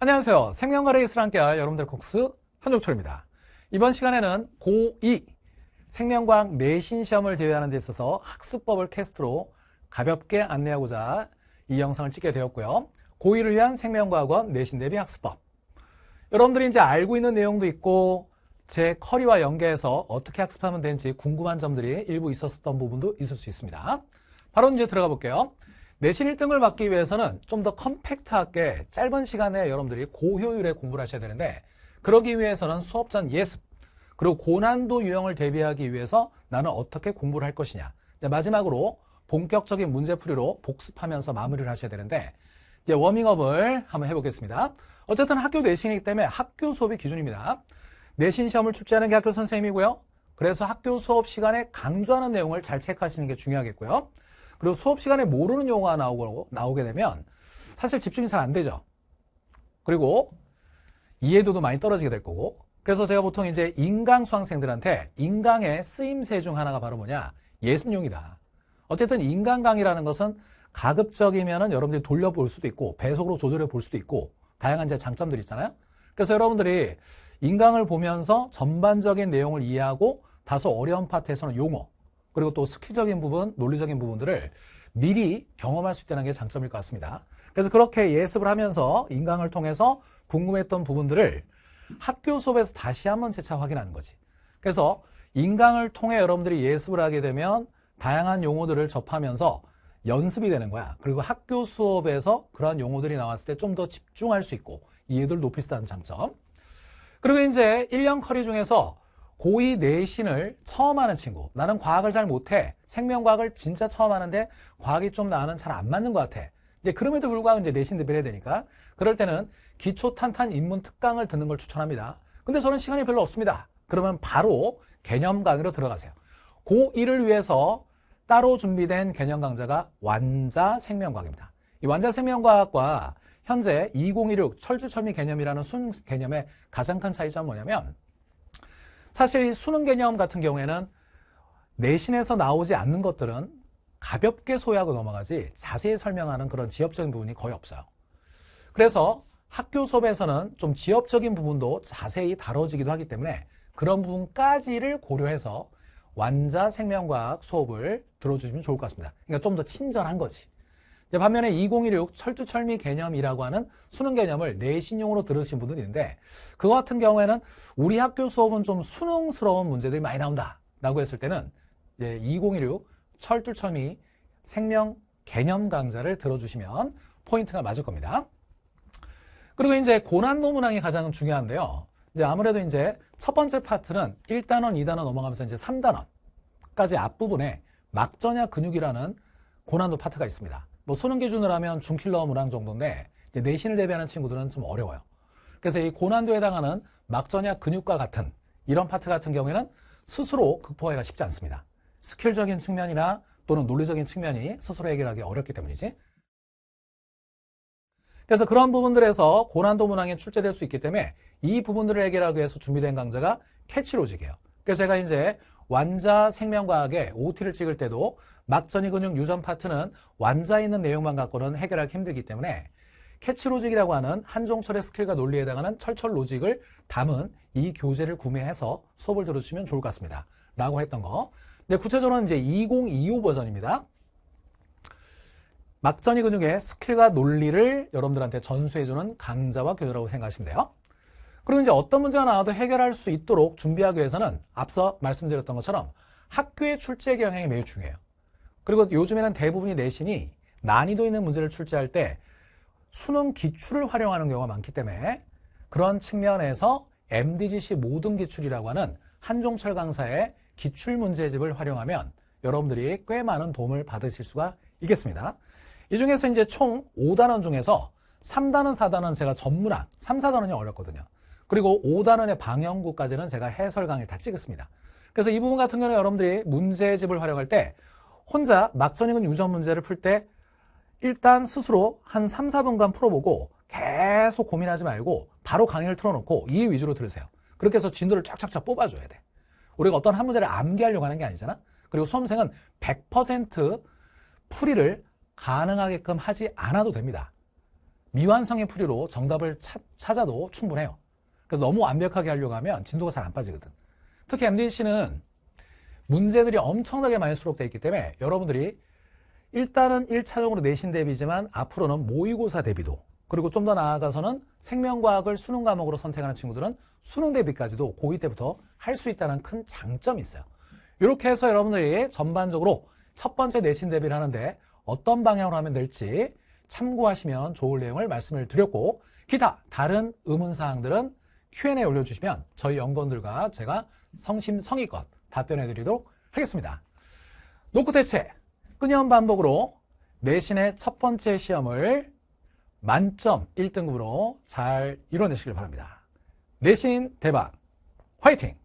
안녕하세요. 생명과 레이스를 함께할 여러분들 국수 한종철입니다. 이번 시간에는 고2 생명과학 내신 시험을 대비하는 데 있어서 학습법을 캐스트로 가볍게 안내하고자 이 영상을 찍게 되었고요. 고2를 위한 생명과학원 내신 대비 학습법. 여러분들이 이제 알고 있는 내용도 있고 제 커리와 연계해서 어떻게 학습하면 되는지 궁금한 점들이 일부 있었던 부분도 있을 수 있습니다. 바로 이제 들어가 볼게요. 내신 1등을 받기 위해서는 좀 더 컴팩트하게 짧은 시간에 여러분들이 고효율의 공부를 하셔야 되는데, 그러기 위해서는 수업 전 예습, 그리고 고난도 유형을 대비하기 위해서 나는 어떻게 공부를 할 것이냐, 마지막으로 본격적인 문제풀이로 복습하면서 마무리를 하셔야 되는데, 이제 워밍업을 한번 해보겠습니다. 어쨌든 학교 내신이기 때문에 학교 수업이 기준입니다. 내신 시험을 출제하는 게 학교 선생님이고요. 그래서 학교 수업 시간에 강조하는 내용을 잘 체크하시는 게 중요하겠고요. 그리고 수업 시간에 모르는 용어가 나오게 되면 사실 집중이 잘 안 되죠. 그리고 이해도도 많이 떨어지게 될 거고. 그래서 제가 보통 이제 인강 수강생들한테 인강의 쓰임새 중 하나가 바로 뭐냐? 예습용이다. 어쨌든 인강 강의라는 것은 가급적이면은 여러분들이 돌려볼 수도 있고 배속으로 조절해 볼 수도 있고 다양한 이제 장점들이 있잖아요. 그래서 여러분들이 인강을 보면서 전반적인 내용을 이해하고 다소 어려운 파트에서는 용어, 그리고 또 스킬적인 부분, 논리적인 부분들을 미리 경험할 수 있다는 게 장점일 것 같습니다. 그래서 그렇게 예습을 하면서 인강을 통해서 궁금했던 부분들을 학교 수업에서 다시 한번 재차 확인하는 거지. 그래서 인강을 통해 여러분들이 예습을 하게 되면 다양한 용어들을 접하면서 연습이 되는 거야. 그리고 학교 수업에서 그러한 용어들이 나왔을 때 좀 더 집중할 수 있고 이해도를 높일 수 있다는 장점. 그리고 이제 1년 커리 중에서 고2 내신을 처음 하는 친구, 나는 과학을 잘 못해, 생명과학을 진짜 처음 하는데 과학이 좀 나는 잘 안 맞는 것 같아. 이제 그럼에도 불구하고 이제 내신 대비를 해야 되니까 그럴 때는 기초 탄탄 인문 특강을 듣는 걸 추천합니다. 근데 저는 시간이 별로 없습니다. 그러면 바로 개념 강의로 들어가세요. 고1을 위해서 따로 준비된 개념 강좌가 완자 생명과학입니다. 이 완자 생명과학과 현재 2016 철주철미 개념이라는 순 개념의 가장 큰 차이점은 뭐냐면, 사실 이 수능 개념 같은 경우에는 내신에서 나오지 않는 것들은 가볍게 소개하고 넘어가지 자세히 설명하는 그런 지엽적인 부분이 거의 없어요. 그래서 학교 수업에서는 좀 지엽적인 부분도 자세히 다뤄지기도 하기 때문에 그런 부분까지를 고려해서 완자 생명과학 수업을 들어주시면 좋을 것 같습니다. 그러니까 좀 더 친절한 거지. 반면에 2016 철두철미 개념이라고 하는 수능 개념을 내신용으로 들으신 분들이 있는데, 그거 같은 경우에는 우리 학교 수업은 좀 수능스러운 문제들이 많이 나온다 라고 했을 때는 2016 철두철미 생명 개념 강좌를 들어주시면 포인트가 맞을 겁니다. 그리고 이제 고난도 문항이 가장 중요한데요. 이제 아무래도 이제 첫 번째 파트는 1단원, 2단원 넘어가면서 이제 3단원까지 앞부분에 막전야 근육이라는 고난도 파트가 있습니다. 뭐 수능 기준으로 하면 중킬러 문항 정도인데 이제 내신을 대비하는 친구들은 좀 어려워요. 그래서 이 고난도에 해당하는 막전야 근육과 같은 이런 파트 같은 경우에는 스스로 극복하기가 쉽지 않습니다. 스킬적인 측면이나 또는 논리적인 측면이 스스로 해결하기 어렵기 때문이지. 그래서 그런 부분들에서 고난도 문항에 출제될 수 있기 때문에 이 부분들을 해결하기 위해서 준비된 강좌가 캐치로직이에요. 그래서 제가 이제 완자 생명과학에 OT를 찍을 때도 막전이 근육 유전 파트는 완자에 있는 내용만 갖고는 해결하기 힘들기 때문에 캐치로직이라고 하는 한종철의 스킬과 논리에 해당하는 철철 로직을 담은 이 교재를 구매해서 수업을 들어주시면 좋을 것 같습니다. 라고 했던 거. 근데 구체적으로는 이제 2025 버전입니다. 막전이 근육의 스킬과 논리를 여러분들한테 전수해주는 강좌와 교재라고 생각하시면 돼요. 그리고 이제 어떤 문제가 나와도 해결할 수 있도록 준비하기 위해서는 앞서 말씀드렸던 것처럼 학교의 출제 경향이 매우 중요해요. 그리고 요즘에는 대부분이 내신이 난이도 있는 문제를 출제할 때 수능 기출을 활용하는 경우가 많기 때문에 그런 측면에서 MDGC 모든 기출이라고 하는 한종철 강사의 기출 문제집을 활용하면 여러분들이 꽤 많은 도움을 받으실 수가 있겠습니다. 이 중에서 이제 총 5단원 중에서 3단원, 4단원 제가 전문학, 3, 4단원이 어렵거든요. 그리고 5단원의 방영구까지는 제가 해설 강의를 다 찍었습니다. 그래서 이 부분 같은 경우는 여러분들이 문제집을 활용할 때 혼자 막전이근 유전 문제를 풀 때 일단 스스로 한 3, 4분간 풀어보고 계속 고민하지 말고 바로 강의를 틀어놓고 이해 위주로 들으세요. 그렇게 해서 진도를 쫙쫙쫙 뽑아줘야 돼. 우리가 어떤 한 문제를 암기하려고 하는 게 아니잖아. 그리고 수험생은 100% 풀이를 가능하게끔 하지 않아도 됩니다. 미완성의 풀이로 정답을 찾아도 충분해요. 그래서 너무 완벽하게 하려고 하면 진도가 잘 안 빠지거든. 특히 MDC는 문제들이 엄청나게 많이 수록되어 있기 때문에 여러분들이 일단은 1차적으로 내신 대비지만 앞으로는 모의고사 대비도, 그리고 좀 더 나아가서는 생명과학을 수능 과목으로 선택하는 친구들은 수능 대비까지도 고2 때부터 할 수 있다는 큰 장점이 있어요. 이렇게 해서 여러분들이 전반적으로 첫 번째 내신 대비를 하는데 어떤 방향으로 하면 될지 참고하시면 좋을 내용을 말씀을 드렸고, 기타 다른 의문사항들은 Q&A 올려주시면 저희 연구원들과 제가 성심성의껏 답변해 드리도록 하겠습니다. 노크 대체, 끊임 반복으로 내신의 첫 번째 시험을 만점 1등급으로 잘 이뤄내시길 바랍니다. 내신 대박 화이팅!